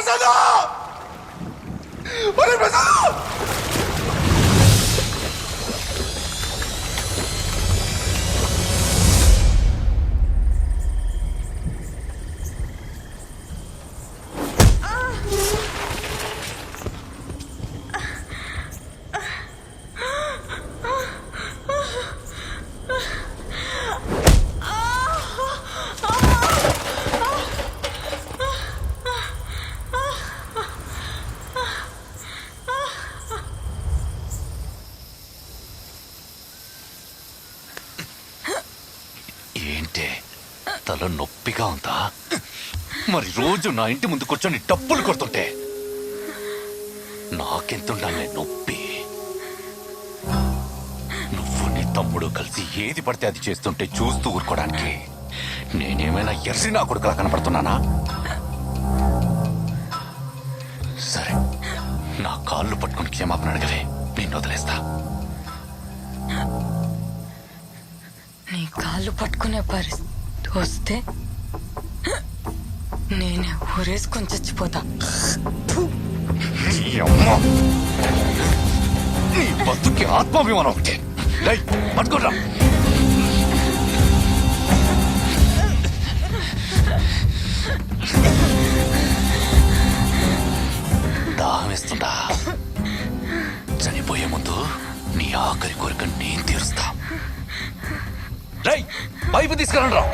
ప్రసాద్ ఒరే ప్రసాద్ తల నొప్పిగా ఉందా? మరి రోజు నా ఇంటి ముందు కూర్చొని డబ్బులు కొడుతుంటే నాకెంతుండాలే నొప్పి. నువ్వు నీ తమ్ముడు కలిసి ఏది పడితే అది చేస్తుంటే చూస్తూ ఊరుకోవడానికి నేనేమైనా ఎర్రి నా కొడుకులా కనపడుతున్నానా? సరే, నా కాళ్ళు పట్టుకుని క్షమాపణ అడగవే, నేను వదిలేస్తా. నీ కాళ్ళు పట్టుకునే పరిస్థితి వస్తే నేనే ఊరేసుకొని చచ్చిపోతా. నీ బతుకి ఆత్మాభిమానం ఒకటే. పట్టుకోరా. దాహం వేస్తుందా? చనిపోయే ముందు నీ ఆఖరి కోరిక నేను తీరుస్తా. రై, పైపు తీసుకురండి రా.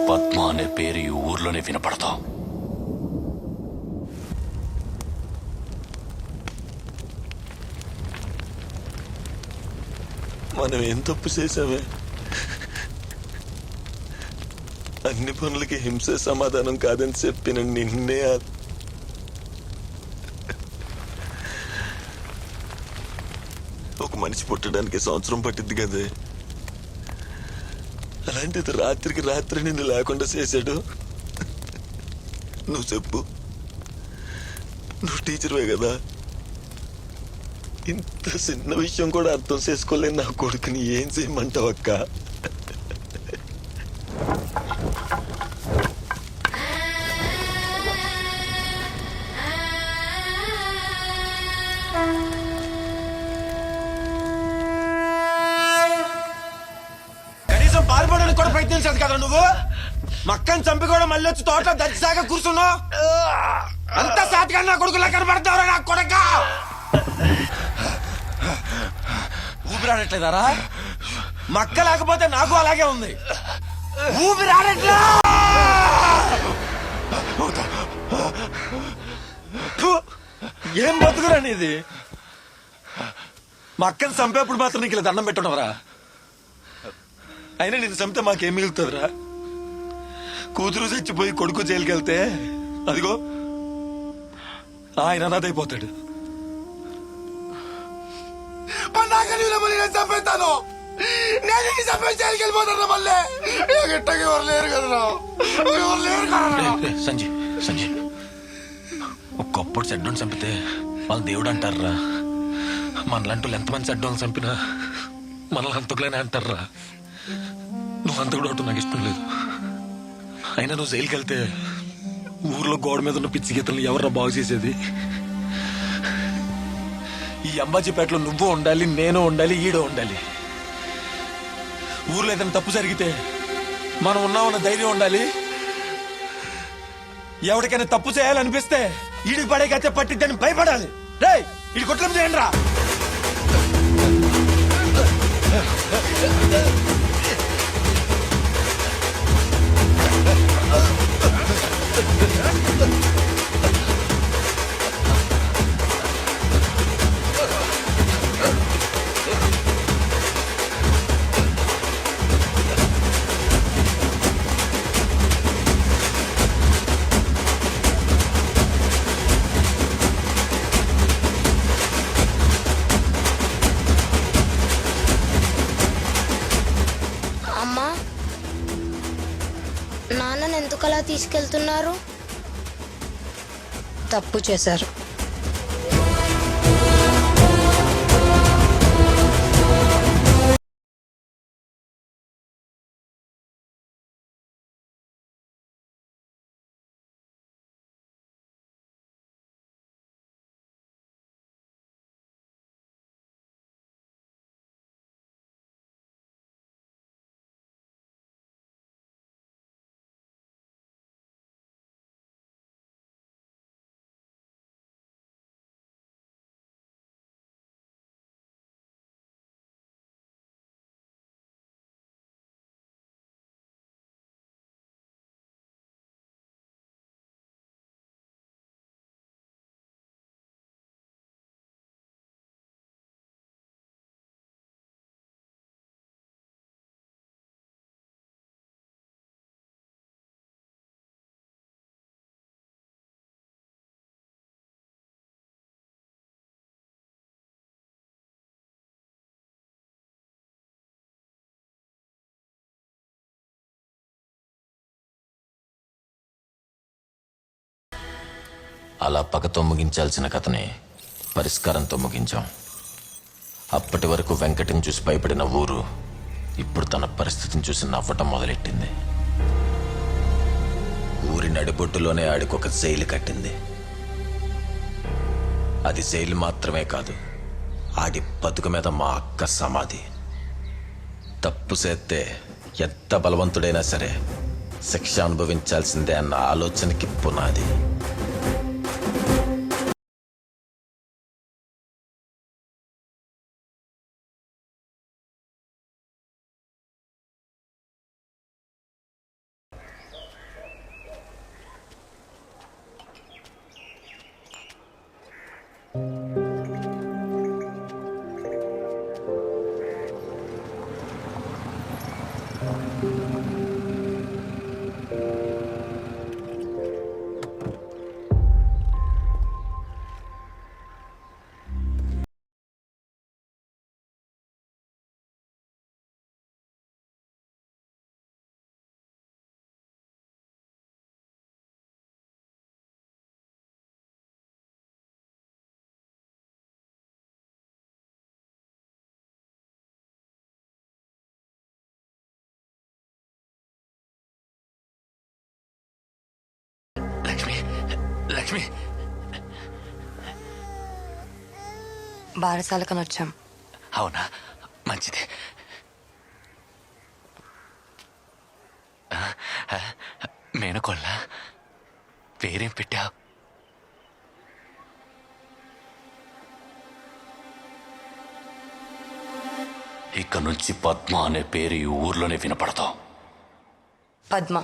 పద్మ అనే పేరు ఈ ఊర్లోనే వినపడతాం. మనం ఏం తప్పు చేసామే? అన్ని పనులకి హింసే సమాధానం కాదని చెప్పిన నిన్నే ఒక మనిషి పుట్టడానికి సంవత్సరం పట్టిద్ది కదే, అలాంటిది రాత్రికి రాత్రి నిన్ను లేకుండా చేశాడు. నువ్వు చెప్పు, నువ్వు టీచర్వే కదా. ఇంత చిన్న విషయం కూడా అర్థం చేసుకోలేని నా కొడుకుని ఏం చేయమంటావు అక్క? కనీసం పాల్పడడానికి కూడా ప్రయత్నించదు కదా నువ్వు. మక్కని చంపి కూడా మళ్ళీ వచ్చి తోటలో దచ్చిసాగా కూర్చున్నావు. అంతా సాతిగా నా కొడుకులా కనబడతావురా నా కొడుక. ఊపిరాడట్లేదారా? మక్క లేకపోతే నాకు అలాగే ఉంది. ఊపిరాడట్లా. ఏం బతుకురా నీది? మక్కని చంపేప్పుడు మాత్రం నీకు ఇలా దండం పెట్టున్నావరా? అయినా నేను చంపితే మాకేం మిగులుతుందిరా? కూతురు చచ్చిపోయి కొడుకు జైలుకి వెళ్తే అదిగో ఆయన అనాథైపోతాడు. చంపేస్తాను నేను చంపేసి జైలుకి వెళ్ళిపోతాను. మళ్ళీ ఎట్టకి ఎవరు లేరు కదరా, ఎవరు లేరు కదా. సంజయ్ సంజయ్, ఒక్కప్పుడు చెడ్డోని చంపితే వాళ్ళు దేవుడు అంటారా? మనలాంటి ఎంతమంది చెడ్డోని చంపినా మనల్ని అంతకులేనే అంటారా? నువ్వు అంత కూడా నాకు ఇష్టం లేదు. అయినా నువ్వు జైలుకి వెళ్తే ఊర్లో గోడ మీద ఉన్న పిచ్చి గీతలను ఎవర్రా బాగు చేసేది? ఈ అంబాజీపేటలో నువ్వు ఉండాలి, నేను ఉండాలి, ఈడో ఉండాలి. ఊర్లో ఏదైనా తప్పు జరిగితే మనం ఉన్నామన్న ధైర్యం ఉండాలి. ఎవరికైనా తప్పు చేయాలనిపిస్తే ఈడికి పడే గచ్చ పట్టిద్దని భయపడాలి. రేయ్ ఇది కొట్లం చేయండి రా. అమ్మా, నాన్నని ఎందుకలా తీసుకెళ్తున్నారు? తప్పు చేశారు. అలా పగతో ముగించాల్సిన కథని పరిష్కారంతో ముగించాం. అప్పటి వరకు వెంకటిని చూసి భయపడిన ఊరు ఇప్పుడు తన పరిస్థితిని చూసి నవ్వటం మొదలెట్టింది. ఊరి నడిబొడ్డులోనే ఆడికొక జైలు కట్టింది. అది జైలు మాత్రమే కాదు, ఆడి బతుకు మీద మా అక్క సమాధి. తప్పు చేస్తే ఎంత బలవంతుడైనా సరే శిక్ష అనుభవించాల్సిందే అన్న ఆలోచనకి పునాది. లక్ష్మి, బారసాలకని వచ్చాం. అవునా, మంచిది. మేనకోళ్ళ పేరేం పెట్టావు? ఇక నుంచి పద్మ అనే పేరు ఈ ఊర్లోనే వినపడతాం. పద్మ.